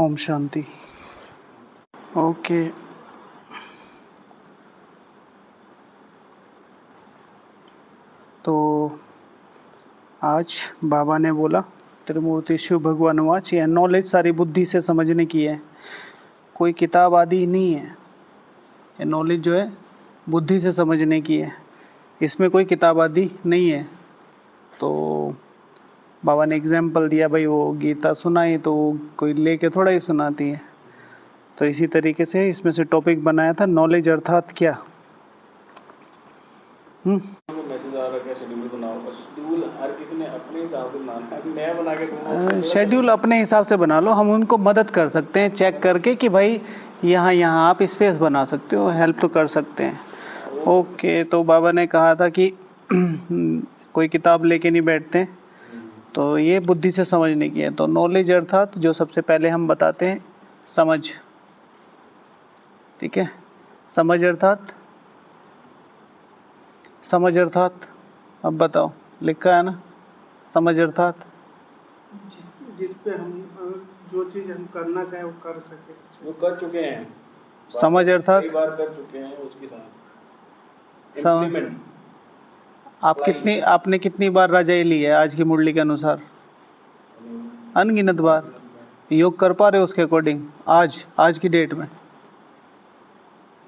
Om Shanti. Okay, तो आज बाबा ने बोला त्रिमूर्ति शिव भगवान वाच, यह नॉलेज सारी बुद्धि से समझने की है, कोई किताब आदि नहीं है। ये नॉलेज जो है बुद्धि से समझने की है, इसमें कोई किताब आदि नहीं है। तो बाबा ने एग्जाम्पल दिया, भाई वो गीता सुनाई तो कोई लेके थोड़ा ही सुनाती है। तो इसी तरीके से इसमें से टॉपिक बनाया था नॉलेज अर्थात क्या। मैसेज आ रहा है शेड्यूल बनाओ, शेड्यूल हर किसी ने अपने हिसाब से बनाना है, मैं बना के दूंगा। शेड्यूल अपने हिसाब से बना लो, हम उनको मदद कर सकते हैं चेक करके कि भाई यहाँ आप स्पेस बना सकते हो, हेल्प तो कर सकते हैं। ओके, तो बाबा ने कहा था कि कोई किताब लेके नहीं बैठते, तो ये बुद्धि से समझने की है। तो नॉलेज अर्थात जो सबसे पहले हम बताते हैं समझ, ठीक है। समझ अर्थात अब बताओ, लिखा है ना समझ अर्थात जिस पे हम जो चीज हम करना चाहे वो कर सके, वो कर चुके हैं। समझ अर्थात कई बार कर चुके हैं उसके साथ इम्प्लीमेंट। आपने कितनी बार रजाई ली है आज की मुरली के अनुसार? अनगिनत बार। योग कर पा रहे हो उसके अकॉर्डिंग आज की डेट में?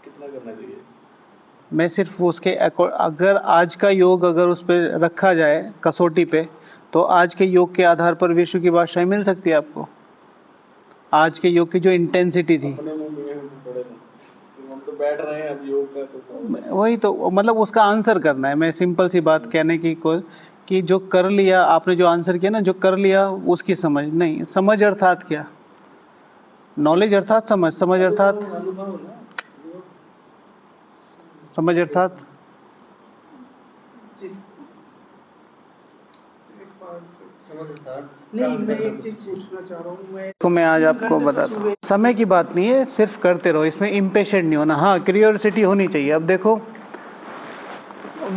कितना करना चाहिए? मैं सिर्फ उसके अगर आज का योग अगर उस पर रखा जाए कसौटी पे, तो आज के योग के आधार पर विश्व की बादशाही मिल सकती है आपको। आज के योग की जो इंटेंसिटी थी, अपने मुंह में हम तो बैठ रहे हैं अब योग का, तो वही तो मतलब उसका आंसर करना है। मैं सिंपल सी बात कहने की कोई कि जो कर लिया आपने, जो आंसर किया ना, जो कर लिया उसकी समझ नहीं। समझ अर्थात क्या? नॉलेज अर्थात समझ अर्थात समझ अर्थात नहीं, मैं एक चीज पूछना चाह रहा हूँ। तो मैं आज आपको बताता हूँ, समय की बात नहीं है, सिर्फ करते रहो, इसमें इम्पेशेंट नहीं होना। हाँ, क्यूरियोसिटी होनी चाहिए। अब देखो,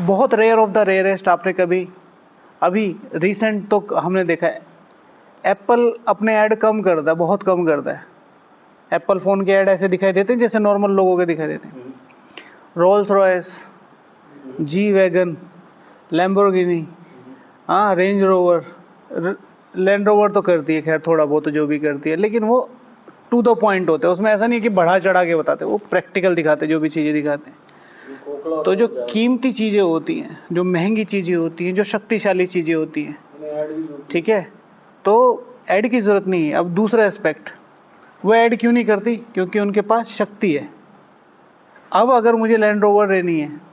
बहुत रेयर ऑफ द रेयरेस्ट आपने कभी अभी रिसेंट तो हमने देखा है एप्पल अपने ऐड कम करता है, बहुत कम करता है। एप्पल फ़ोन के ऐड ऐसे दिखाई देते हैं जैसे नॉर्मल लोगों के दिखाई देते हैं। Rolls Royce, G wagon, Lamborghini, हाँ, रेंज रोवर, लैंड रोवर तो करती है खैर थोड़ा बहुत जो भी करती है, लेकिन वो टू द पॉइंट होते हैं। उसमें ऐसा नहीं है कि बढ़ा चढ़ा के बताते, वो प्रैक्टिकल दिखाते जो भी चीज़ें दिखाते हैं। तो जो कीमती चीज़ें होती हैं, जो महंगी चीज़ें होती हैं, जो शक्तिशाली चीज़ें होती हैं, ठीक है, तो ऐड की ज़रूरत नहीं है। अब दूसरा एस्पेक्ट, वो ऐड क्यों नहीं करती? क्योंकि उनके पास शक्ति है। अब अगर मुझे लैंड रोवर लेनी है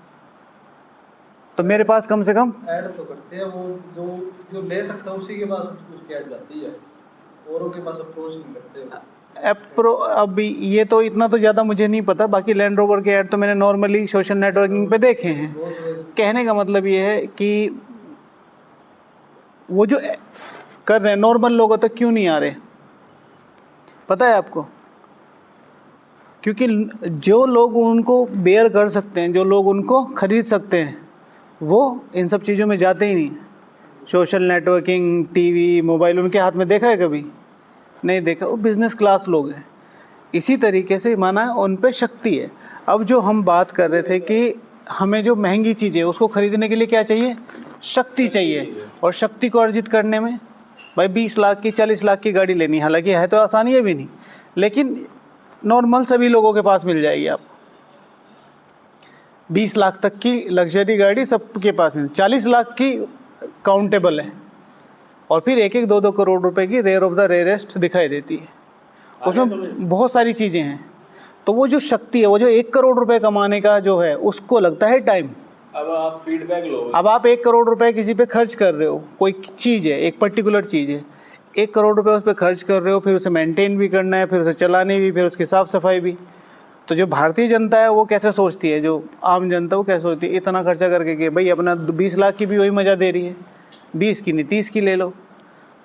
तो मेरे पास कम से कम ऐड तो करते हैं, वो जो ले सकता है उसी के पास उसकी ऐड जाती है, औरों के पास अप्रोच नहीं करते। अब ये तो इतना तो ज़्यादा मुझे नहीं पता, बाकी लैंड रोवर के ऐड तो मैंने नॉर्मली सोशल नेटवर्किंग पे देखे हैं। कहने का मतलब ये है कि वो जो कर रहे हैं नॉर्मल लोगों तक क्यों नहीं आ रहे, पता है आपको? क्योंकि जो लोग उनको बेयर कर सकते हैं, जो लोग उनको खरीद सकते हैं, वो इन सब चीज़ों में जाते ही नहीं। सोशल नेटवर्किंग, टीवी, मोबाइल उनके हाथ में देखा है कभी? नहीं देखा। वो बिजनेस क्लास लोग हैं। इसी तरीके से माना उन पे शक्ति है। अब जो हम बात कर रहे थे कि हमें जो महंगी चीज़ है उसको खरीदने के लिए क्या चाहिए? शक्ति चाहिए। और शक्ति को अर्जित करने में भाई 20 लाख की 40 लाख की गाड़ी लेनी, हालांकि है तो आसानी है भी नहीं, लेकिन नॉर्मल सभी लोगों के पास मिल जाएगी आपको। 20 लाख तक की लग्जरी गाड़ी सबके पास है, 40 लाख की काउंटेबल है, और फिर 1-1, 2-2 करोड़ रुपए की रेयर ऑफ द रेयरेस्ट दिखाई देती है। उसमें बहुत सारी चीज़ें हैं। तो वो जो शक्ति है, वो जो 1 करोड़ रुपए कमाने का जो है, उसको लगता है टाइम। अब आप फीडबैक लो। अब आप 1 करोड़ रुपए किसी पे खर्च कर रहे हो, कोई चीज़ है, एक पर्टिकुलर चीज़ है, 1 करोड़ रुपए उस पर खर्च कर रहे हो, फिर उसे मेंटेन भी करना है, फिर उसे चलानी भी, फिर उसकी साफ सफाई भी। तो जो भारतीय जनता है वो कैसे सोचती है, जो आम जनता वो कैसे सोचती है, इतना खर्चा करके कि भाई अपना 20 लाख की भी वही मज़ा दे रही है, 20 की नहीं 30 की ले लो।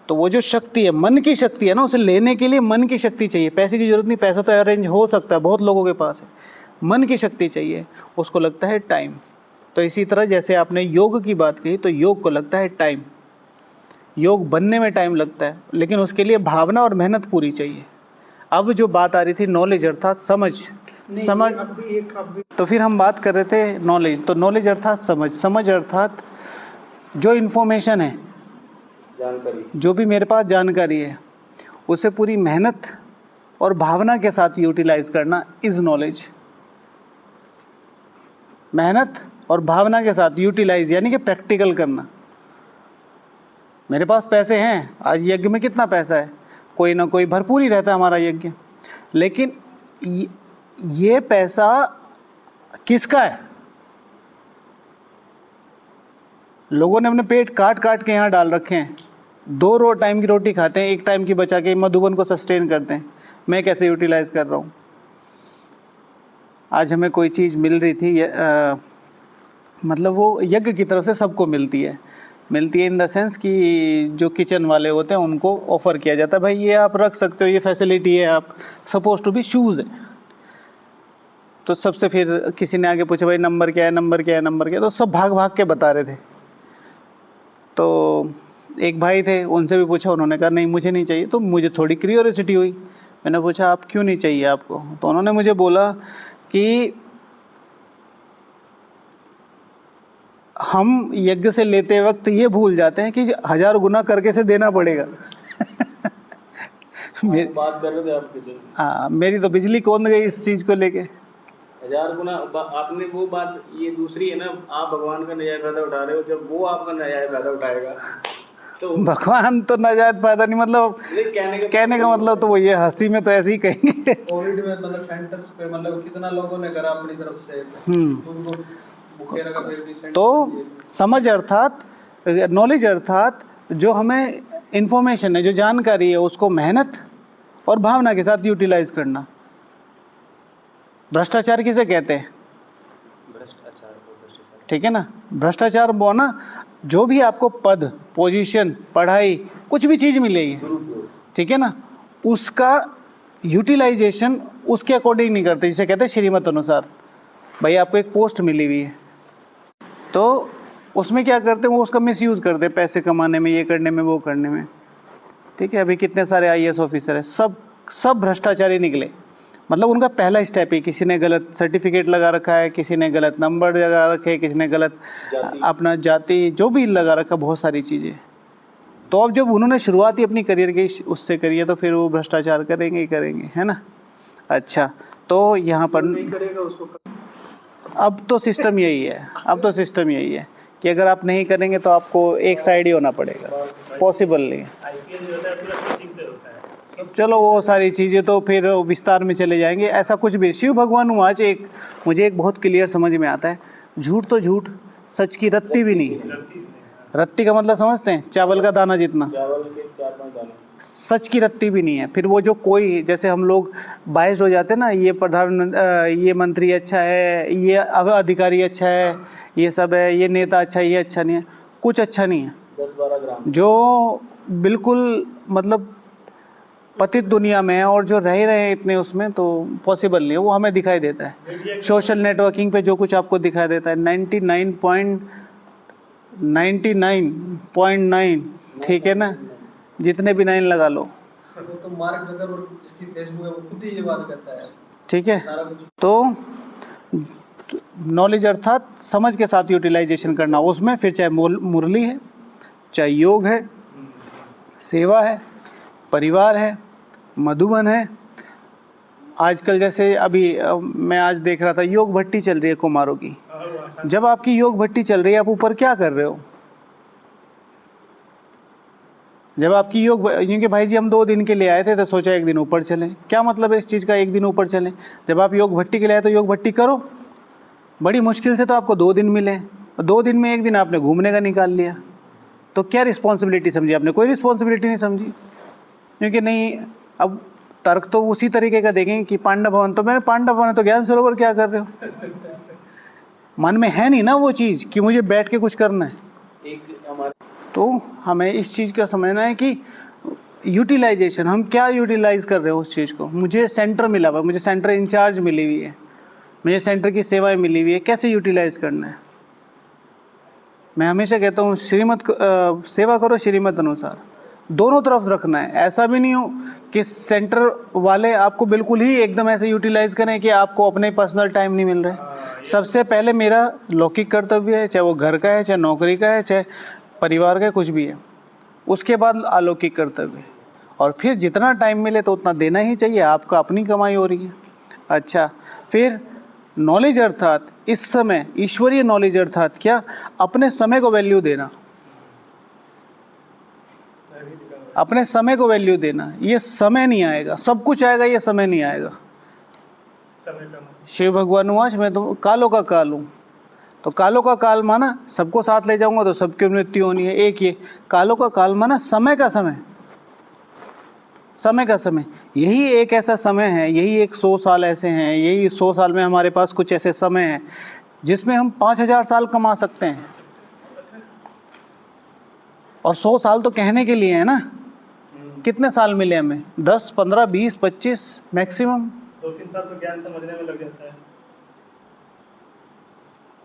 तो वो जो शक्ति है, मन की शक्ति है ना, उसे लेने के लिए मन की शक्ति चाहिए। पैसे की जरूरत नहीं, पैसा तो अरेंज हो सकता है, बहुत लोगों के पास है। मन की शक्ति चाहिए, उसको लगता है टाइम। तो इसी तरह जैसे आपने योग की बात कही, तो योग को लगता है टाइम। योग बनने में टाइम लगता है, लेकिन उसके लिए भावना और मेहनत पूरी चाहिए। अब जो बात आ रही थी नॉलेज अर्थात समझ, समझ, तो फिर हम बात कर रहे थे नॉलेज, तो नॉलेज अर्थात समझ, समझ अर्थात जो इन्फॉर्मेशन है, जानकारी, जो भी मेरे पास जानकारी है उसे पूरी मेहनत और भावना के साथ यूटिलाइज करना इज नॉलेज। मेहनत और भावना के साथ यूटिलाइज यानी कि प्रैक्टिकल करना। मेरे पास पैसे हैं, आज यज्ञ में कितना पैसा है, कोई ना कोई भरपूर ही रहता है हमारा यज्ञ, लेकिन ये पैसा किसका है? लोगों ने अपने पेट काट काट के यहाँ डाल रखे हैं, 2 टाइम की रोटी खाते हैं, 1 टाइम की बचा के मधुबन को सस्टेन करते हैं। मैं कैसे यूटिलाइज कर रहा हूँ? आज हमें कोई चीज़ मिल रही थी, मतलब वो यज्ञ की तरफ से सबको मिलती है इन द सेंस कि जो किचन वाले होते हैं उनको ऑफर किया जाता है, भाई ये आप रख सकते हो, ये फैसिलिटी है, आप सपोज टू बी शूज़ है। तो सबसे फिर किसी ने आगे पूछा भाई नंबर क्या है, नंबर क्या है, नंबर क्या है, तो सब भाग भाग के बता रहे थे। तो एक भाई थे, उनसे भी पूछा, उन्होंने कहा नहीं मुझे नहीं चाहिए। तो मुझे थोड़ी क्यूरियोसिटी हुई, मैंने पूछा आप क्यों नहीं चाहिए आपको? तो उन्होंने मुझे बोला कि हम यज्ञ से लेते वक्त ये भूल जाते हैं कि 1000 गुना करके से देना पड़ेगा। बात कर रहे थे आप किसी? हाँ, मेरी तो बिजली कौन गई इस चीज़ को लेके। 1000 गुना आपने वो बात, ये दूसरी है ना, आप भगवान का नजायज फायदा उठा रहे हो, जब वो आपका नजायज फायदा उठाएगा तो भगवान तो नाजायज फायदा नहीं, मतलब कहने का मतलब तो वो ये हंसी में तो ऐसे ही कहेंगे। कोविड में मतलब सेंटर्स पे मतलब कितना लोगों ने करा अपनी तरफ से, तो समझ अर्थात नॉलेज अर्थात जो हमें इंफॉर्मेशन है, जो जानकारी है, उसको मेहनत और भावना के साथ यूटिलाइज करना। भ्रष्टाचार किसे कहते हैं? ठीक है ना, भ्रष्टाचार वो ना, जो भी आपको पद, पोजीशन, पढ़ाई, कुछ भी चीज़ मिलेगी, ठीक है ना, उसका यूटिलाइजेशन उसके अकॉर्डिंग नहीं करते, जिसे कहते हैं श्रीमत अनुसार। भाई आपको एक पोस्ट मिली हुई है, तो उसमें क्या करते हैं, वो उसका मिसयूज़ करते हैं पैसे कमाने में, ये करने में, वो करने में। ठीक है, अभी कितने सारे IAS ऑफिसर हैं, सब भ्रष्टाचारी निकले। मतलब उनका पहला स्टेप ही, किसी ने गलत सर्टिफिकेट लगा रखा है, किसी ने गलत नंबर लगा रखे, किसी ने गलत अपना जाति जो भी लगा रखा, बहुत सारी चीज़ें। तो अब जब उन्होंने शुरुआत ही अपनी करियर की उससे करी है, तो फिर वो भ्रष्टाचार करेंगे ही करेंगे, है ना। अच्छा, तो यहाँ पर नहीं करेगा उसको, अब तो सिस्टम यही है, कि अगर आप नहीं करेंगे तो आपको एक साइड ही होना पड़ेगा, पॉसिबल नहीं है। चलो वो सारी चीज़ें तो फिर विस्तार में चले जाएंगे। ऐसा कुछ भी, शिव भगवान आज मुझे एक बहुत क्लियर समझ में आता है, झूठ तो झूठ, सच की रत्ती भी नहीं। रत्ती का मतलब समझते हैं? चावल का दाना जितना, चावल के 4-5 दाने, सच की रत्ती भी नहीं है। फिर वो जो कोई, जैसे हम लोग बायस्ड हो जाते हैं ना, ये मंत्री अच्छा है, ये अधिकारी अच्छा है, ये सब है, ये नेता अच्छा है, ये अच्छा नहीं है, कुछ अच्छा नहीं है। 10-12 ग्राम जो बिल्कुल मतलब पतित दुनिया में है और जो रह रहे हैं इतने उसमें, तो पॉसिबल नहीं है। वो हमें दिखाई देता है सोशल नेटवर्किंग पे, जो कुछ आपको दिखाई देता है 99.9, ठीक है ना, जितने भी 9 लगा लो, तो मार्क जुकरबर्ग जिसकी फेसबुक है वो खुद ही ये बात कहता है, ठीक है। तो नॉलेज अर्थात समझ के साथ यूटिलाइजेशन करना, उसमें फिर चाहे मुरली है, चाहे योग है, सेवा है, परिवार है, मधुबन है। आजकल जैसे अभी मैं आज देख रहा था, योग भट्टी चल रही है कुमारों की। जब आपकी योग भट्टी चल रही है, आप ऊपर क्या कर रहे हो? जब आपकी योग, क्योंकि भाई जी हम 2 दिन के लिए आए थे तो सोचा 1 दिन ऊपर चलें। क्या मतलब है इस चीज़ का 1 दिन ऊपर चलें? जब आप योग भट्टी के लिए आए तो योग भट्टी करो। बड़ी मुश्किल से तो आपको 2 दिन मिले, 2 दिन में 1 दिन आपने घूमने का निकाल लिया। तो क्या रिस्पॉन्सिबिलिटी समझी आपने? कोई रिस्पॉन्सिबिलिटी नहीं समझी, क्योंकि नहीं। अब तर्क तो उसी तरीके का देखेंगे कि पांडव भवन, तो मैंने पांडव भवन, तो ज्ञान सरोवर क्या कर रहे हो? मन में है नहीं ना वो चीज़ कि मुझे बैठ के कुछ करना है। तो हमें इस चीज़ का समझना है कि यूटिलाइजेशन, हम क्या यूटिलाइज कर रहे हो उस चीज़ को। मुझे सेंटर मिला हुआ, मुझे सेंटर इंचार्ज मिली हुई है, मुझे सेंटर की सेवाएं मिली हुई है, कैसे यूटिलाइज करना है। मैं हमेशा कहता हूँ सेवा करो श्रीमत अनुसार, दोनों तरफ रखना है। ऐसा भी नहीं हो कि सेंटर वाले आपको बिल्कुल ही एकदम ऐसे यूटिलाइज करें कि आपको अपने पर्सनल टाइम नहीं मिल रहा है। सबसे पहले मेरा लौकिक कर्तव्य है, चाहे वो घर का है, चाहे नौकरी का है, चाहे परिवार का है, कुछ भी है। उसके बाद अलौकिक कर्तव्य, और फिर जितना टाइम मिले तो उतना देना ही चाहिए, आपका अपनी कमाई हो रही है। अच्छा, फिर नॉलेज अर्थात इस समय ईश्वरीय नॉलेज अर्थात क्या, अपने समय को वैल्यू देना, अपने समय को वैल्यू देना। ये समय नहीं आएगा, सब कुछ आएगा, ये समय नहीं आएगा। शिव भगवान वाच मैं तो कालों का काल हूँ, तो कालों का काल माना सबको साथ ले जाऊंगा तो सबकी मृत्यु होनी है। एक ये कालों का काल माना समय का समय, समय का समय। यही एक ऐसा समय है, यही एक 100 साल ऐसे हैं, यही 100 साल में हमारे पास कुछ ऐसे समय हैं जिसमें हम 5000 साल कमा सकते हैं। और 100 साल तो कहने के लिए है ना, कितने साल मिले हमें? 10, 15, 20, 25 मैक्सिमम। 2-3 साल तो ज्ञान समझने में लग जाता है।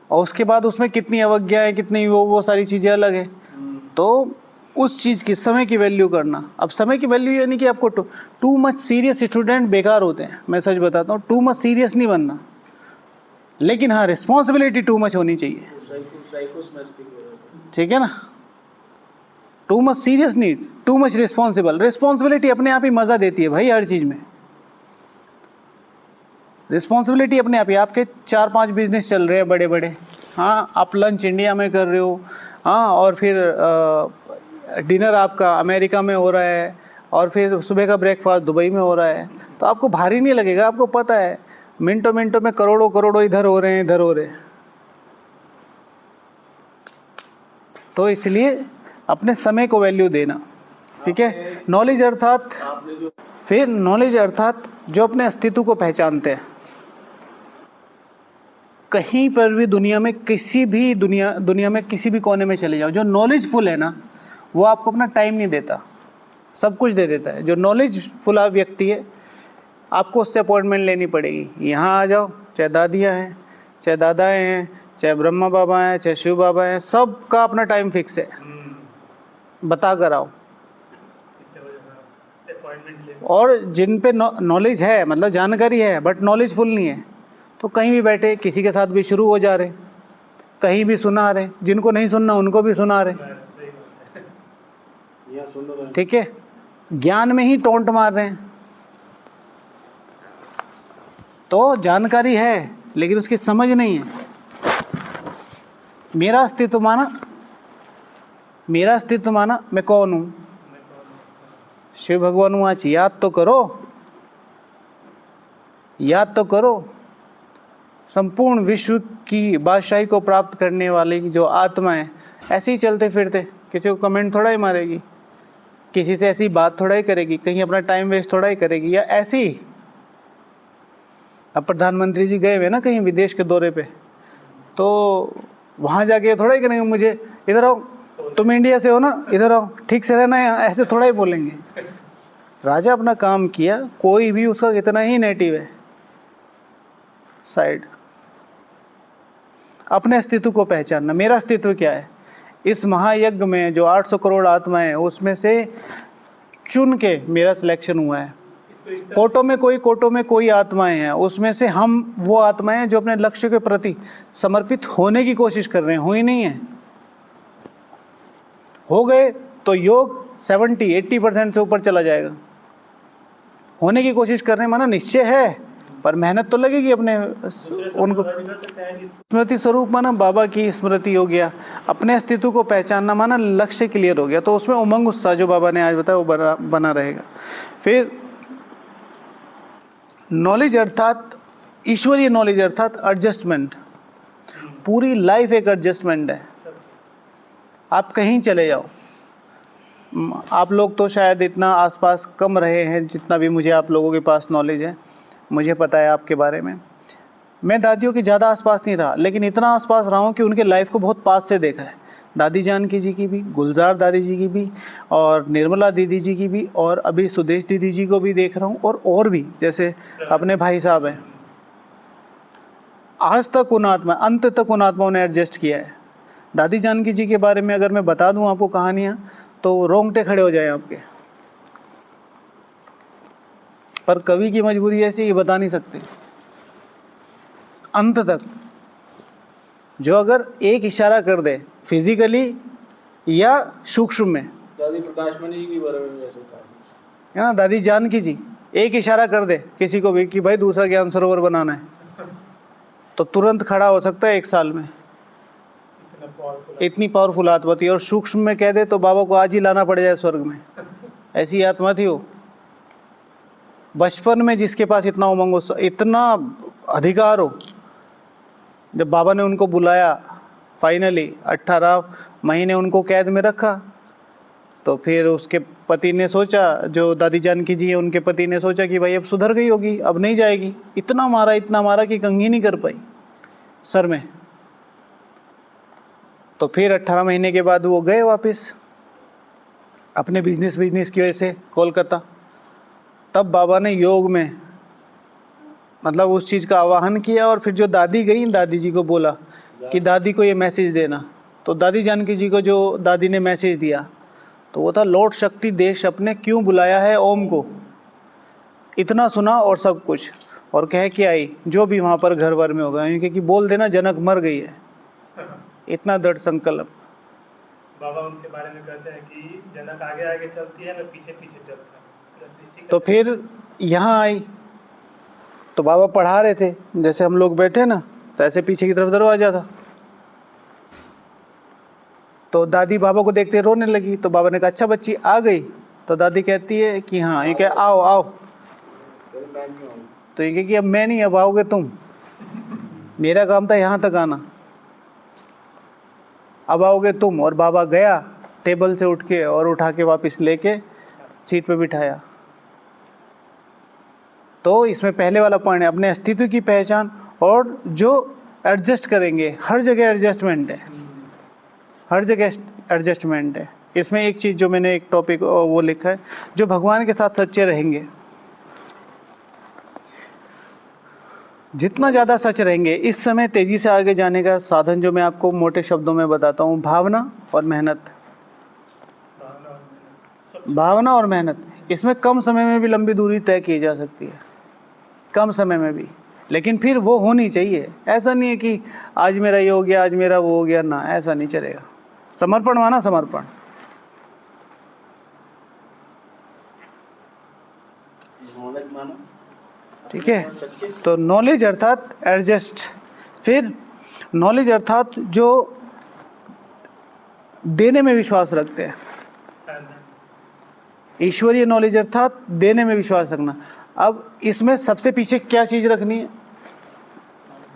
और उसके बाद उसमें कितनी अवज्ञा है, कितनी वो सारी चीजें अलग है। तो उस चीज की, समय की वैल्यू करना। अब समय की वैल्यू यानी कि आपको टू मच सीरियस स्टूडेंट बेकार होते हैं, मैं सच बताता हूँ। टू मच सीरियस नहीं बनना, लेकिन हाँ रिस्पॉन्सिबिलिटी टू मच होनी चाहिए, ठीक है ना। टू मच सीरियस नहीं, टू मच रिस्पॉन्सिबल। रिस्पॉन्सिबिलिटी अपने आप ही मजा देती है भाई, हर चीज में रिस्पॉन्सिबिलिटी अपने आप ही। आपके 4-5 बिजनेस चल रहे हैं बड़े बड़े, हाँ, आप लंच इंडिया में कर रहे हो, हाँ, और फिर डिनर आपका अमेरिका में हो रहा है, और फिर सुबह का ब्रेकफास्ट दुबई में हो रहा है, तो आपको भारी नहीं लगेगा। आपको पता है मिनटों मिनटों में करोड़ों करोड़ों इधर हो रहे हैं, इधर हो रहे हैं। तो इसलिए अपने समय को वैल्यू देना, ठीक है। नॉलेज अर्थात, फिर नॉलेज अर्थात जो अपने अस्तित्व को पहचानते हैं। कहीं पर भी दुनिया में, किसी भी दुनिया में किसी भी कोने में चले जाओ, जो नॉलेजफुल है ना, वो आपको अपना टाइम नहीं देता, सब कुछ दे देता है। जो नॉलेजफुल व्यक्ति है, आपको उससे अपॉइंटमेंट लेनी पड़ेगी। यहाँ आ जाओ, चाहे दादियाँ हैं, चाहे दादाएँ हैं, चाहे ब्रह्मा बाबा हैं, चाहे शिव बाबा हैं, सबका अपना टाइम फिक्स है, बता कर आओ। और जिन पे नॉलेज है, मतलब जानकारी है, बट नॉलेजफुल नहीं है, तो कहीं भी बैठे किसी के साथ भी शुरू हो जा रहे, कहीं भी सुना रहे, जिनको नहीं सुनना उनको भी सुना रहे, ठीक है। ज्ञान में ही टोंट मार रहे हैं। तो जानकारी है लेकिन उसकी समझ नहीं है। मेरा अस्तित्व माना, मेरा अस्तित्व माना मैं कौन हूँ? शिव भगवान वाच याद तो करो, याद तो करो। संपूर्ण विश्व की बादशाही को प्राप्त करने वाली जो आत्मा है, ऐसे ही चलते फिरते किसी को कमेंट थोड़ा ही मारेगी, किसी से ऐसी बात थोड़ा ही करेगी, कहीं अपना टाइम वेस्ट थोड़ा ही करेगी, या ऐसे ही। अब प्रधानमंत्री जी गए हुए ना कहीं विदेश के दौरे पे, तो वहां जाके थोड़ा ही करेंगे मुझे इधर आओ, तुम इंडिया से हो ना, इधर आओ, ठीक से रहना है, ऐसे थोड़ा ही बोलेंगे। राजा अपना काम किया, कोई भी उसका कितना ही नेटिव है साइड। अपने अस्तित्व को पहचानना, मेरा अस्तित्व क्या है। इस महायज्ञ में जो 800 करोड़ आत्माएं हैं, उसमें से चुन के मेरा सिलेक्शन हुआ है। कोटों में कोई आत्माएं हैं, उसमें से हम वो आत्माएं हैं जो अपने लक्ष्य के प्रति समर्पित होने की कोशिश कर रहे हैं। हुई नहीं है, हो गए तो योग 70-80% से ऊपर चला जाएगा। होने की कोशिश कर रहे हैं माना निश्चय है, पर मेहनत तो लगेगी अपने उनको। स्मृति स्वरूप माना बाबा की स्मृति हो गया, अपने अस्तित्व को पहचानना माना लक्ष्य क्लियर हो गया, तो उसमें उमंग उत्साह जो बाबा ने आज बताया वो बना रहेगा। फिर नॉलेज अर्थात ईश्वरीय नॉलेज अर्थात एडजस्टमेंट। पूरी लाइफ एक एडजस्टमेंट है। आप कहीं चले जाओ, आप लोग तो शायद इतना आसपास कम रहे हैं, जितना भी मुझे आप लोगों के पास नॉलेज है, मुझे पता है आपके बारे में। मैं दादियों के ज़्यादा आसपास नहीं रहा, लेकिन इतना आसपास रहा हूँ कि उनके लाइफ को बहुत पास से देखा है। दादी जानकी जी की भी, गुलजार दादी जी की भी, और निर्मला दीदी जी की भी, और अभी सुदेश दीदी जी को भी देख रहा हूँ, और भी जैसे अपने भाई साहब हैं। आज तक उन आत्मा, अंत तक उन आत्माओं ने एडजस्ट किया है। दादी जानकी जी के बारे में अगर मैं बता दूं आपको कहानियाँ, तो रोंगटे खड़े हो जाए आपके। पर कवि की मजबूरी ऐसी, ये बता नहीं सकते अंत तक। जो अगर एक इशारा कर दे फिजिकली या सूक्ष्म में, दादी प्रकाश मणि जी की बारे में वैसे था है ना, दादी जानकी जी एक इशारा कर दे किसी को भी कि भाई दूसरा ज्ञान सरोवर बनाना है, तो तुरंत खड़ा हो सकता है 1 साल में। इतनी पावरफुल आत्मा थी। और सूक्ष्म में कह दे तो बाबा को आज ही लाना पड़ जाए स्वर्ग में, ऐसी आत्मा थी वो। बचपन में जिसके पास इतना उमंग हो, इतना अधिकार हो, जब बाबा ने उनको बुलाया फाइनली 18 महीने उनको कैद में रखा, तो फिर उसके पति ने सोचा, जो दादी जानकी जी है उनके पति ने सोचा कि भाई अब सुधर गई होगी, अब नहीं जाएगी। इतना मारा कि कंघी नहीं कर पाई सर में। तो फिर 18 महीने के बाद वो गए वापस अपने बिजनेस की वजह से कोलकाता। तब बाबा ने योग में मतलब उस चीज़ का आवाहन किया। और फिर जो दादी गई, दादी जी को बोला कि दादी को ये मैसेज देना। तो दादी जानकी जी को जो दादी ने मैसेज दिया तो वो था, लौट शक्ति देश अपने क्यों बुलाया है ओम को। इतना सुना और सब कुछ, और कह के आई जो भी वहाँ पर घर वर में होगा, क्योंकि बोल देना जनक मर गई है, इतना दृढ़ संकल्प। बाबा उनके बारे में कहते हैं कि जनक आगे आगे चलती है, मैं पीछे पीछे चलता है। तो फिर यहाँ आई तो बाबा पढ़ा रहे थे, जैसे हम लोग बैठे ना, तो ऐसे पीछे की तरफ दरवाजा था। तो दादी बाबा को देखते रोने लगी। तो बाबा ने कहा अच्छा बच्ची आ गई। तो दादी कहती है कि हाँ। ये कह आओ आओ। तो ये कह कि अब मैं नहीं, अब आओगे तुम, मेरा काम था यहाँ तक आना, अब आओगे तुम। और बाबा गया टेबल से उठ के और उठा के वापस लेके सीट पे बिठाया। तो इसमें पहले वाला पॉइंट है अपने अस्तित्व की पहचान, और जो एडजस्ट करेंगे, हर जगह एडजस्टमेंट है, हर जगह एडजस्टमेंट है। इसमें एक चीज़ जो मैंने एक टॉपिक वो लिखा है, जो भगवान के साथ सच्चे रहेंगे, जितना ज़्यादा सच रहेंगे, इस समय तेज़ी से आगे जाने का साधन जो मैं आपको मोटे शब्दों में बताता हूँ, भावना और मेहनत। भावना और मेहनत, इसमें कम समय में भी लंबी दूरी तय की जा सकती है, कम समय में भी, लेकिन फिर वो होनी चाहिए। ऐसा नहीं है कि आज मेरा ये हो गया, आज मेरा वो हो गया, ना, ऐसा नहीं चलेगा। समर्पण माना समर्पण। नॉलेज मानो, ठीक है। तो नॉलेज अर्थात एडजस्ट। फिर नॉलेज अर्थात जो देने में विश्वास रखते हैं, ईश्वरीय नॉलेज अर्थात देने में विश्वास रखना। अब इसमें सबसे पीछे क्या चीज रखनी है?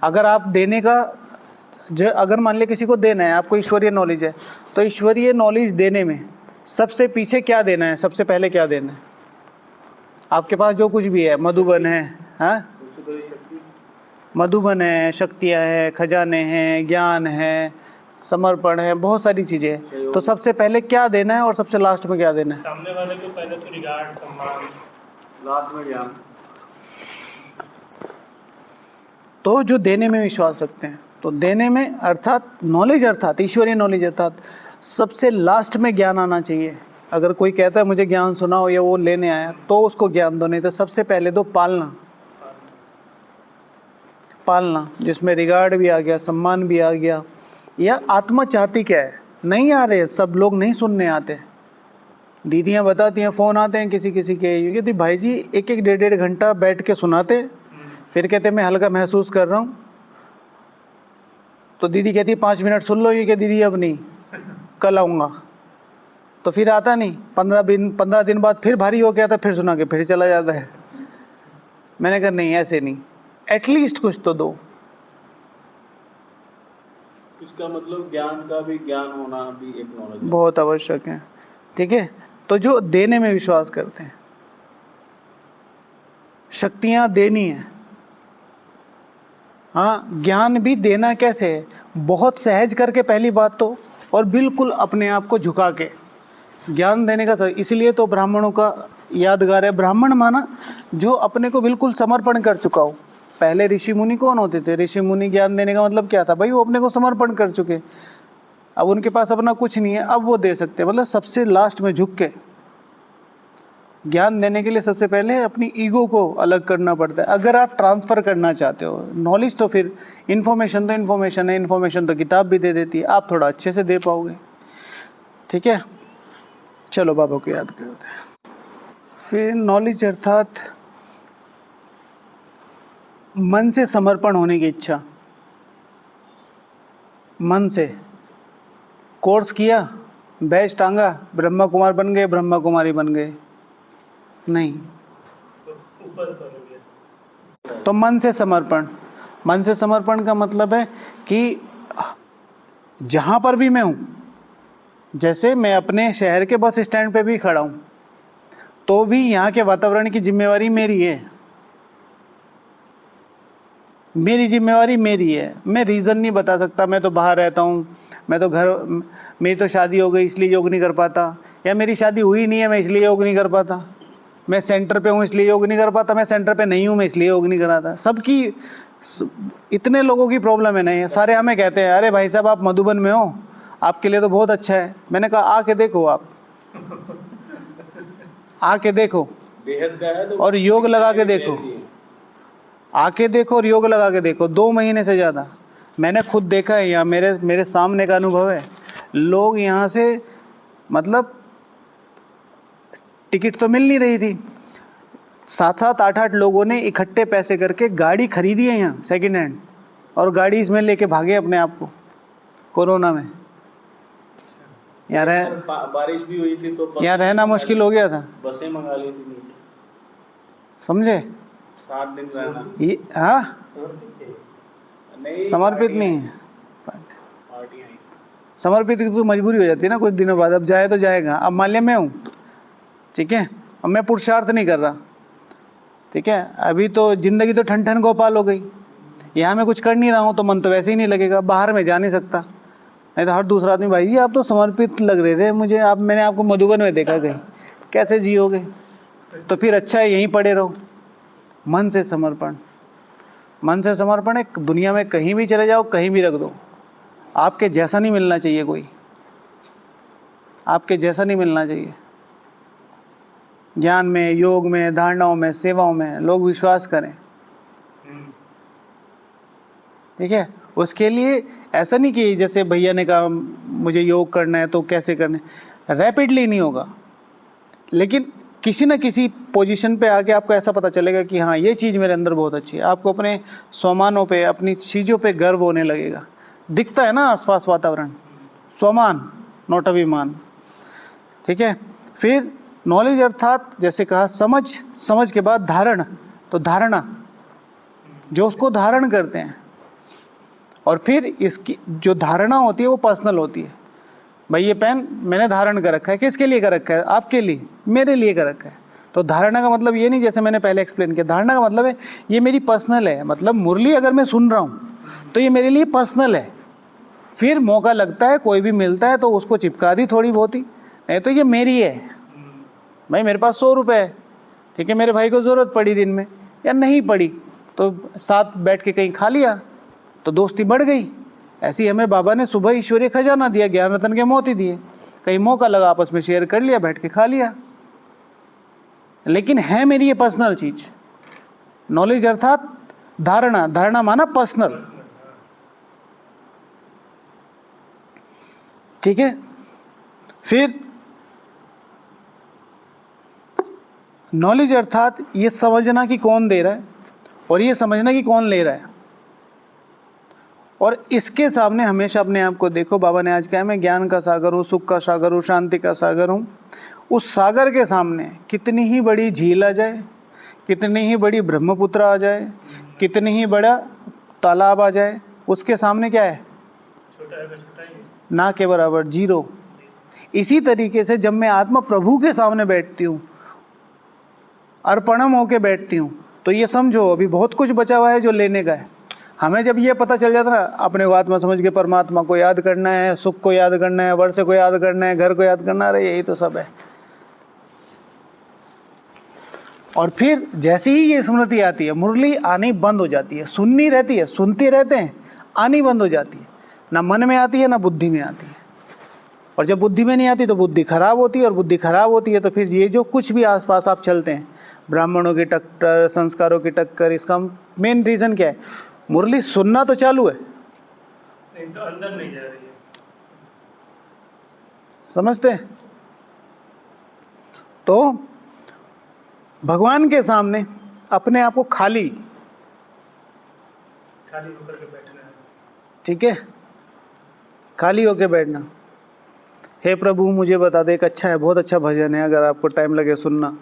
अगर आप देने का अगर मान लिया किसी को देना है, आपको ईश्वरीय नॉलेज है, तो ईश्वरीय नॉलेज देने में सबसे पीछे क्या देना है? सबसे पहले क्या देना है? आपके पास जो कुछ भी है, मधुबन है, हाँ, मधुबन है, शक्तियाँ हैं, खजाने हैं, ज्ञान है, समर्पण है, बहुत सारी चीजें हैं। तो सबसे पहले क्या देना है और सबसे लास्ट में क्या देना है? सामने वाले को पहले तो रिगार्ड, सम्मान, लास्ट में ज्ञान। तो जो देने में विश्वास रखते हैं, तो देने में अर्थात नॉलेज अर्थात ईश्वरीय नॉलेज अर्थात सबसे लास्ट में ज्ञान आना चाहिए। अगर कोई कहता है मुझे ज्ञान सुनाओ या वो लेने आया, तो उसको ज्ञान दो, नहीं तो सबसे पहले दो पालना। पालना जिसमें रिगार्ड भी आ गया, सम्मान भी आ गया। या आत्मा चाहती क्या है? नहीं आ रहे सब लोग, नहीं सुनने आते। दीदियाँ बताती हैं, फ़ोन आते हैं किसी किसी के, ये कहती भाई जी 1-1 डेढ़ घंटा बैठ के सुनाते, फिर कहते मैं हल्का महसूस कर रहा हूँ। तो दीदी कहती 5 मिनट सुन लो, ये कि दीदी अब नहीं, कल आऊँगा। तो फिर आता नहीं, 15 दिन बाद फिर भारी हो गया था, फिर सुना के फिर चला जाता है। मैंने कहा नहीं, ऐसे नहीं, एटलीस्ट कुछ तो दो। इसका मतलब ज्ञान का भी, ज्ञान होना भी एक नॉलेज है, बहुत आवश्यक है। ठीक है। तो जो देने में विश्वास करते हैं, शक्तियाँ देनी है, हाँ, ज्ञान भी देना कैसे है? बहुत सहज करके पहली बात तो, और बिल्कुल अपने आप को झुका के ज्ञान देने का। इसलिए तो ब्राह्मणों का यादगार है, ब्राह्मण माना जो अपने को बिल्कुल समर्पण कर चुका हो। पहले ऋषि मुनि कौन होते थे? ऋषि मुनि ज्ञान देने का मतलब क्या था? भाई वो अपने को समर्पण कर चुके, अब उनके पास अपना कुछ नहीं है, अब वो दे सकते हैं। मतलब सबसे लास्ट में झुक के ज्ञान देने के लिए सबसे पहले अपनी ईगो को अलग करना पड़ता है। अगर आप ट्रांसफ़र करना चाहते हो नॉलेज, तो फिर इन्फॉर्मेशन तो इन्फॉर्मेशन है, इन्फॉर्मेशन तो किताब भी दे देती है, आप थोड़ा अच्छे से दे पाओगे। ठीक है, चलो बाबा को याद करते हैं। फिर नॉलेज अर्थात मन से समर्पण होने की इच्छा। मन से कोर्स किया, बैच टांगा, ब्रह्मा कुमार बन गए, ब्रह्मा कुमारी बन गए, नहीं। ऊपर हो गया। तो मन से समर्पण, मन से समर्पण का मतलब है कि जहाँ पर भी मैं हूँ, जैसे मैं अपने शहर के बस स्टैंड पे भी खड़ा हूँ, तो भी यहाँ के वातावरण की जिम्मेवारी मेरी है, मेरी जिम्मेवारी मेरी है। मैं रीज़न नहीं बता सकता, मैं तो बाहर रहता हूँ, मैं तो घर, मेरी तो शादी हो गई इसलिए योग नहीं कर पाता, या मेरी शादी हुई नहीं है मैं इसलिए योग नहीं कर पाता, मैं सेंटर पे हूँ इसलिए योग नहीं कर पाता, मैं सेंटर पे नहीं हूँ मैं इसलिए योग नहीं कराता। सबकी, इतने लोगों की प्रॉब्लम है ना, ये सारे हमें कहते हैं अरे भाई साहब आप मधुबन में हो, आपके लिए तो बहुत अच्छा है। मैंने कहा आके देखो, आप आके देखो बेहद का है तो और योग लगा के देखो, आके देखो और योग लगा के देखो। 2 महीने से ज़्यादा मैंने खुद देखा है, यहाँ मेरे सामने का अनुभव है। लोग यहाँ से मतलब टिकट तो मिल नहीं रही थी, 7-7 8-8 लोगों ने इकट्ठे पैसे करके गाड़ी खरीदी है यहाँ सेकंड हैंड, और गाड़ी इसमें लेके भागे अपने आप को कोरोना में। यार बारिश भी हुई थी तो यहाँ रहना मुश्किल हो गया था, बसें मंगा ली थी नीचे, समझे। 7 दिन रहना। ये हाँ, नहीं समर्पित नहीं है, पार्टियां आई। समर्पित की तो मजबूरी हो जाती है ना कुछ दिनों बाद। अब जाए तो जाएगा। अब मान लिया मैं हूँ, ठीक है, अब मैं पुरुषार्थ नहीं कर रहा, ठीक है, अभी तो जिंदगी तो ठन ठन गोपाल हो गई, यहाँ मैं कुछ कर नहीं रहा हूँ तो मन तो वैसे ही नहीं लगेगा, बाहर में जा नहीं सकता। नहीं तो हर दूसरा आदमी भाई जी आप तो समर्पित लग रहे थे मुझे, आप मैंने आपको मधुबन में देखा, कहीं कैसे जियोगे, तो फिर अच्छा है यहीं पड़े रहो। मन से समर्पण, मन से समर्पण है, दुनिया में कहीं भी चले जाओ, कहीं भी रख दो, आपके जैसा नहीं मिलना चाहिए कोई, आपके जैसा नहीं मिलना चाहिए। ज्ञान में, योग में, धारणाओं में, सेवाओं में लोग विश्वास करें, ठीक है। उसके लिए ऐसा नहीं कि जैसे भैया ने कहा मुझे योग करना है तो कैसे करना है, रैपिडली नहीं होगा, लेकिन किसी न किसी पोजीशन पे आके आपको ऐसा पता चलेगा कि हाँ ये चीज़ मेरे अंदर बहुत अच्छी है। आपको अपने स्वमानों पे, अपनी चीज़ों पे गर्व होने लगेगा। दिखता है ना आसपास वातावरण, स्वमान नॉट अभिमान, ठीक है। फिर नॉलेज अर्थात जैसे कहा समझ, समझ के बाद धारण, तो धारणा जो उसको धारण करते हैं, और फिर इसकी जो धारणा होती है वो पर्सनल होती है। भाई ये पेन मैंने धारण कर रखा है, किसके लिए कर रखा है, आपके लिए, मेरे लिए कर रखा है। तो धारणा का मतलब ये नहीं, जैसे मैंने पहले एक्सप्लेन किया, धारणा का मतलब है ये मेरी पर्सनल है, मतलब मुरली अगर मैं सुन रहा हूँ तो ये मेरे लिए पर्सनल है। फिर मौका लगता है, कोई भी मिलता है तो उसको चिपका दी थोड़ी बहुत ही, नहीं तो ये मेरी है। भाई मेरे पास 100 रुपये है, ठीक है, मेरे भाई को ज़रूरत पड़ी दिन में या नहीं पड़ी तो साथ बैठ के कहीं खा लिया तो दोस्ती बढ़ गई। ऐसे ही हमें बाबा ने सुबह ईश्वरीय खजाना दिया, ज्ञान रतन के मोती दिए, कहीं मौका लगा आपस में शेयर कर लिया, बैठ के खा लिया, लेकिन है मेरी ये पर्सनल चीज। नॉलेज अर्थात धारणा, धारणा माना पर्सनल, ठीक है। फिर नॉलेज अर्थात ये समझना कि कौन दे रहा है और ये समझना कि कौन ले रहा है, और इसके सामने हमेशा अपने आप को देखो। बाबा ने आज कहा मैं ज्ञान का सागर हूँ, सुख का सागर हूँ, शांति का सागर हूँ। उस सागर के सामने कितनी ही बड़ी झील आ जाए, कितनी ही बड़ी ब्रह्मपुत्र आ जाए, कितनी ही बड़ा तालाब आ जाए, उसके सामने क्या है, छोटा ही ना के बराबर, जीरो। इसी तरीके से जब मैं आत्मा प्रभु के सामने बैठती हूँ, अर्पणम होके बैठती हूँ, तो ये समझो अभी बहुत कुछ बचा हुआ है जो लेने का है। हमें जब ये पता चल जाता है अपने को आत्मा समझ के परमात्मा को याद करना है, सुख को याद करना है, वर्ष को याद करना है, घर को याद करना है, यही तो सब है। और फिर जैसे ही ये स्मृति आती है, मुरली आनी बंद हो जाती है। सुननी रहती है, सुनते रहते हैं, आनी बंद हो जाती है, ना मन में आती है ना बुद्धि में आती है। और जब बुद्धि में नहीं आती तो बुद्धि खराब होती है, और बुद्धि खराब होती है तो फिर ये जो कुछ भी आसपास आप चलते हैं, ब्राह्मणों की टक्कर, संस्कारों की टक्कर, इसका मेन रीज़न क्या है? मुरली सुनना तो चालू है, नहीं तो अंदर नहीं जा रही है। समझते हैं? तो भगवान के सामने अपने आप को खाली होकर के बैठना है। ठीक है, खाली होके बैठना। हे प्रभु मुझे बता दे, एक अच्छा है, बहुत अच्छा भजन है, अगर आपको टाइम लगे सुनना,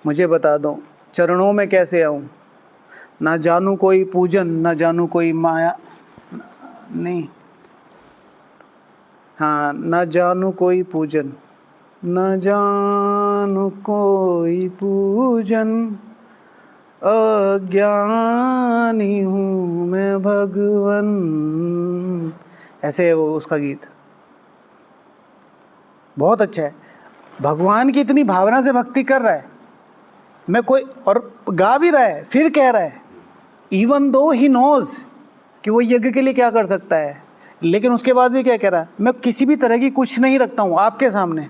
मुझे बता दो चरणों में कैसे आऊं, ना जानू कोई पूजन, ना जानू कोई माया, नहीं, हाँ, ना जानू कोई पूजन, न जानू कोई पूजन, अज्ञानी हूँ मैं भगवन, ऐसे है वो उसका गीत, बहुत अच्छा है। भगवान की इतनी भावना से भक्ति कर रहा है, मैं कोई और गा भी रहा है, फिर कह रहा है इवन दो ही नोज कि वो यज्ञ के लिए क्या कर सकता है, लेकिन उसके बाद भी क्या कह रहा है, मैं किसी भी तरह की कुछ नहीं रखता हूँ आपके सामने,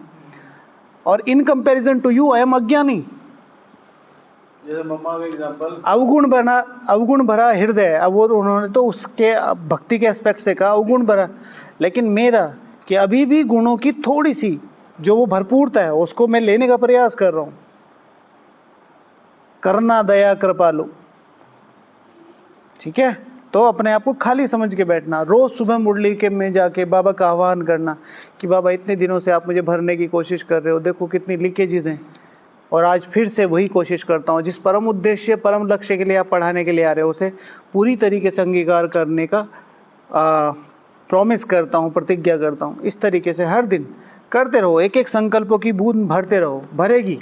और in comparison to you I am अज्ञानी। जैसे मम्मा का एग्जांपल, अवगुण भरा हृदय, अब वो उन्होंने तो उसके भक्ति के एस्पेक्ट से कहा अवगुण भरा, लेकिन मेरा कि अभी भी गुणों की थोड़ी सी जो वो भरपूरता है उसको मैं लेने का प्रयास कर रहा हूँ। करना दया कृपालु, ठीक है। तो अपने आप को खाली समझ के बैठना, रोज सुबह मुरली के में जाके बाबा का आह्वान करना कि बाबा इतने दिनों से आप मुझे भरने की कोशिश कर रहे हो, देखो कितनी लीकेजेस हैं, और आज फिर से वही कोशिश करता हूँ, जिस परम उद्देश्य परम लक्ष्य के लिए आप पढ़ाने के लिए आ रहे हो उसे पूरी तरीके से अंगीकार करने का प्रॉमिस करता हूँ, प्रतिज्ञा करता हूँ। इस तरीके से हर दिन करते रहो, एक एक संकल्पों की बूंद भरते रहो, भरेगी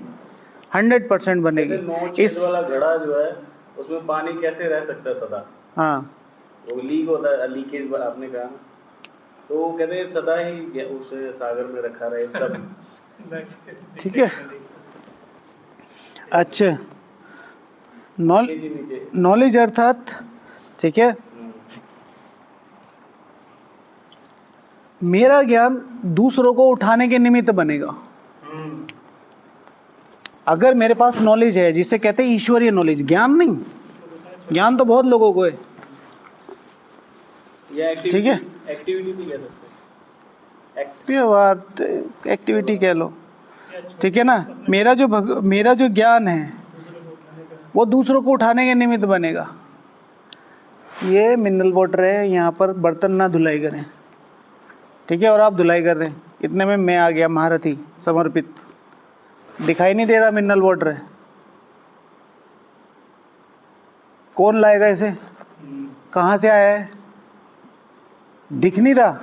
100% बनेगी। इस वाला घड़ा जो है उसमें पानी कैसे रह सकता है सदा? हाँ, वो लीक होता है, लीकेज आपने कहा, तो वो कहते हैं सदा ही उसे सागर में रखा रहे सब। ठीक है। अच्छा, नॉलेज अर्थात, ठीक है, मेरा ज्ञान दूसरों को उठाने के निमित्त बनेगा। अगर मेरे पास नॉलेज है, जिसे कहते हैं ईश्वरीय नॉलेज, ज्ञान नहीं, ज्ञान तो बहुत लोगों को है, ठीक है, एक्टिविटी भी कह सकते हैं, बात एक्टिविटी कह लो, ठीक है ना। मेरा जो ज्ञान है वो दूसरों को उठाने के निमित्त बनेगा। ये मिनरल वाटर है, यहाँ पर बर्तन ना धुलाई करें, ठीक है, और आप धुलाई कर रहे हैं, इतने में मैं आ गया महारथी समर्पित, दिखाई नहीं दे रहा मिनरल वाटर है, कौन लाएगा इसे, कहाँ से आया है, दिख नहीं रहा,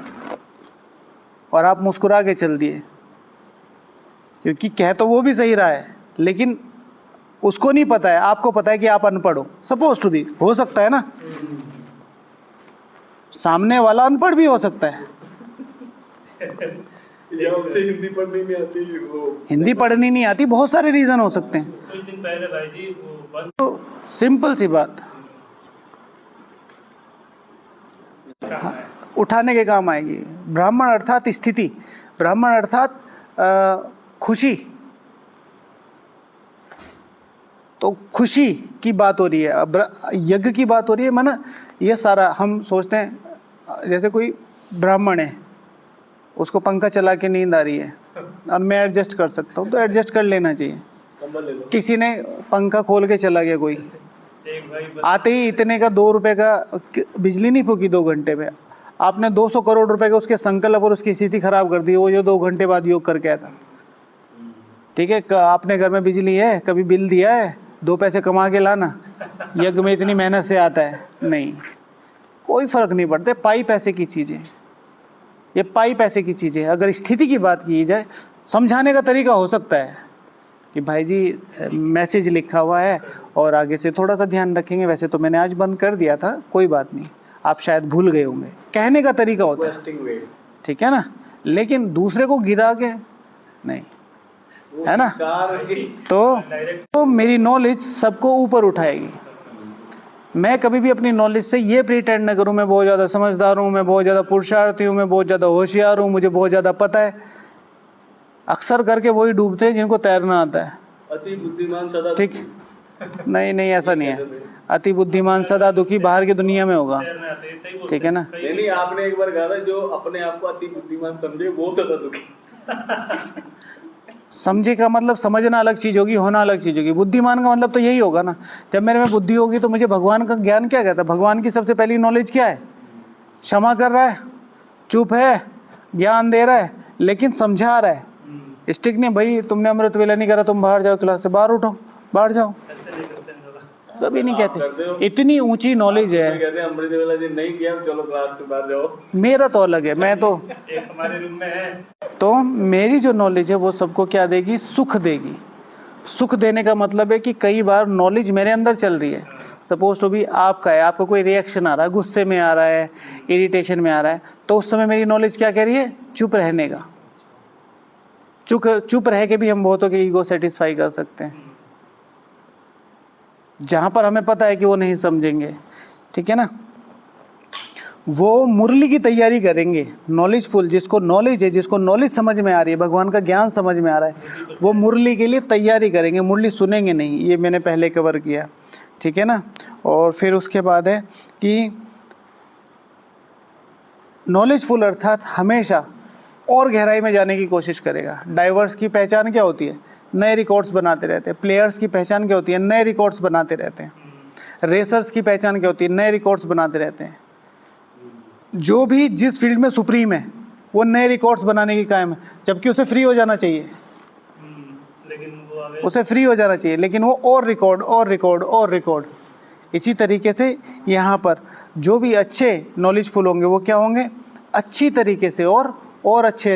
और आप मुस्कुरा के चल दिए, क्योंकि कह तो वो भी सही रहा है, लेकिन उसको नहीं पता है, आपको पता है कि आप अनपढ़ हो, सपोज टू बी, हो सकता है ना, सामने वाला अनपढ़ भी हो सकता है, या उसे हिंदी पढ़नी नहीं आती, वो हिंदी पढ़नी नहीं आती, बहुत सारे रीजन हो सकते हैं। कुछ दिन पहले भाई जी वो तो सिंपल सी बात, हाँ, उठाने के काम आएगी। ब्राह्मण अर्थात स्थिति, ब्राह्मण अर्थात खुशी, तो खुशी की बात हो रही है, अब यज्ञ की बात हो रही है, माना ये सारा हम सोचते हैं, जैसे कोई ब्राह्मण है, उसको पंखा चला के नींद आ रही है, अब मैं एडजस्ट कर सकता हूँ, तो एडजस्ट कर लेना चाहिए। किसी ने पंखा खोल के चला गया, कोई आते ही इतने का 2 रुपए का बिजली नहीं फूकी 2 घंटे में, आपने 200 करोड़ रुपए का उसके संकल्प और उसकी स्थिति खराब कर दी, वो जो 2 घंटे बाद योग करके आया था, ठीक है। आपने घर में बिजली है, कभी बिल दिया है, 2 पैसे कमा के लाना, यज्ञ में इतनी मेहनत से आता है, नहीं, कोई फर्क नहीं पड़ता, पाई पैसे की चीजें, ये पाई पैसे की चीजें। अगर स्थिति की बात की जाए, समझाने का तरीका हो सकता है कि भाई जी मैसेज लिखा हुआ है और आगे से थोड़ा सा ध्यान रखेंगे, वैसे तो मैंने आज बंद कर दिया था, कोई बात नहीं, आप शायद भूल गए होंगे, कहने का तरीका होता है, ठीक है ना। लेकिन दूसरे को गिरा के नहीं, है ना। तो मेरी नॉलेज सबको ऊपर उठाएगी, मैं कभी भी अपनी नॉलेज से ये प्रिटेंड न करूं मैं बहुत ज़्यादा समझदार हूं, मैं बहुत ज़्यादा पुरुषार्थी हूं, मैं बहुत ज़्यादा होशियार हूं, मुझे बहुत ज़्यादा पता है। अक्सर करके वही डूबते हैं जिनको तैरना आता है। अति बुद्धिमान सदा ठीक, नहीं नहीं ऐसा नहीं है। अति बुद्धिमान सदा दुखी बाहर की दुनिया में होगा, तैरना आते हैं, सही बोलते ठीक है ना। नहीं नहीं, आपने एक बार कहा था जो अपने आप को अति बुद्धिमान समझे वो सदा दुखी। समझे का मतलब समझना अलग चीज होगी, होना अलग चीज होगी। बुद्धिमान का मतलब तो यही होगा ना, जब मेरे में बुद्धि होगी तो मुझे भगवान का ज्ञान क्या कहता है? भगवान की सबसे पहली नॉलेज क्या है? क्षमा कर रहा है, चुप है, ज्ञान दे रहा है, लेकिन समझा रहा है। स्टिक नहीं, भाई तुमने अमृत वेला नहीं करा, तुम बाहर जाओ, क्लास से बाहर उठो, बाहर जाओ, ऐसे नहीं करते हैं बाबा। कभी नहीं आप करते हो? कहते। इतनी ऊंची नॉलेज है। कहते हैं अमृत वेला जी नहीं किया, चलो क्लास से बाहर जाओ। मेरा तो अलग है, मैं तो एक हमारे रूम में है, तो मेरी जो नॉलेज है वो सबको क्या देगी? सुख देगी। सुख देने का मतलब है कि कई बार नॉलेज मेरे अंदर चल रही है, सपोज टू भी आपका है, आपका कोई रिएक्शन आ रहा है, गुस्से में आ रहा है, इरिटेशन में आ रहा है, तो उस समय मेरी नॉलेज क्या कह रही है? चुप रहने का। चुप रह के भी हम बहुतों के ईगो सेटिस्फाई कर सकते हैं, जहां पर हमें पता है कि वो नहीं समझेंगे, ठीक है ना। वो मुरली की तैयारी करेंगे, नॉलेजफुल, जिसको नॉलेज है, जिसको नॉलेज समझ में आ रही है, भगवान का ज्ञान समझ में आ रहा है, वो मुरली के लिए तैयारी करेंगे, मुरली सुनेंगे नहीं। ये मैंने पहले कवर किया, ठीक है ना। और फिर उसके बाद है कि नॉलेजफुल अर्थात हमेशा और गहराई में जाने की कोशिश करेगा। डाइवर्स की पहचान क्या होती है? नए रिकॉर्ड्स बनाते रहते हैं। प्लेयर्स की पहचान क्या होती है? नए रिकॉर्ड्स बनाते रहते हैं। रेसर्स की पहचान क्या होती है? नए रिकॉर्ड्स बनाते रहते हैं। जो भी जिस फील्ड में सुप्रीम है वो नए रिकॉर्ड्स बनाने की कायम है, जबकि उसे फ्री हो जाना चाहिए, लेकिन वो आगे उसे फ्री हो जाना चाहिए, लेकिन वो और रिकॉर्ड और रिकॉर्ड और रिकॉर्ड। इसी तरीके से यहाँ पर जो भी अच्छे नॉलेजफुल होंगे वो क्या होंगे? अच्छी तरीके से और अच्छे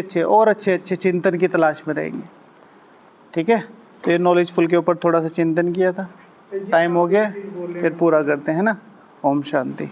अच्छे चिंतन की तलाश में रहेंगे, ठीक है। तो ये नॉलेजफुल के ऊपर थोड़ा सा चिंतन किया था, टाइम हो गया, फिर पूरा करते हैं ना। ओम शांति।